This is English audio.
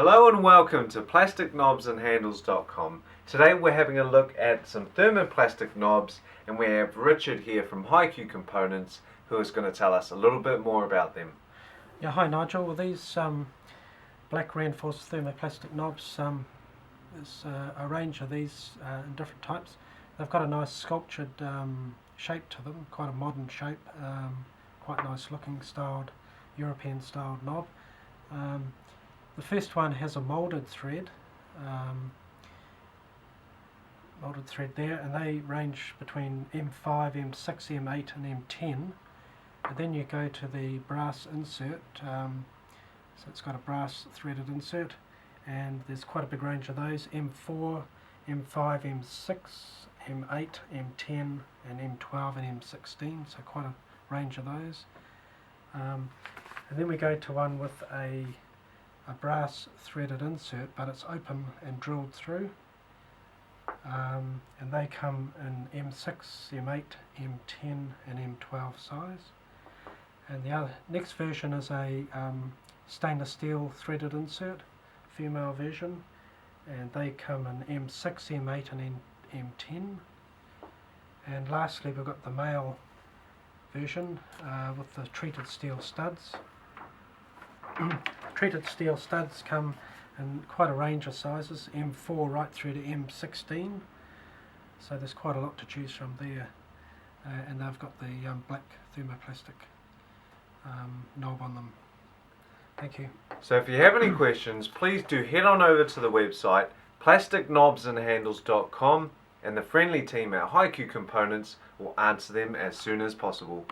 Hello and welcome to plasticknobsandhandles.com. Today we're having a look at some thermoplastic knobs, and we have Richard here from HiQ Components who is going to tell us a little bit more about them. Yeah, hi Nigel. Well, these black reinforced thermoplastic knobs, there's a range of these in different types. They've got a nice sculptured shape to them, quite a modern shape, quite nice looking styled, European styled knob. The first one has a moulded thread there, and they range between M5, M6, M8 and M10. And then you go to the brass insert, so it's got a brass threaded insert, and there's quite a big range of those: M4, M5, M6, M8, M10 and M12 and M16, so quite a range of those. And then we go to one with a brass threaded insert, but it's open and drilled through, and they come in M6, M8, M10 and M12 size. And the next version is a stainless steel threaded insert, female version, and they come in M6, M8 and M10. And lastly we've got the male version with the treated steel studs. Treated steel studs come in quite a range of sizes, M4 right through to M16, so there's quite a lot to choose from there, and they've got the black thermoplastic knob on them. Thank you. So if you have any questions, please do head on over to the website plastickknobsandhandles.com, and the friendly team at HiQ Components will answer them as soon as possible.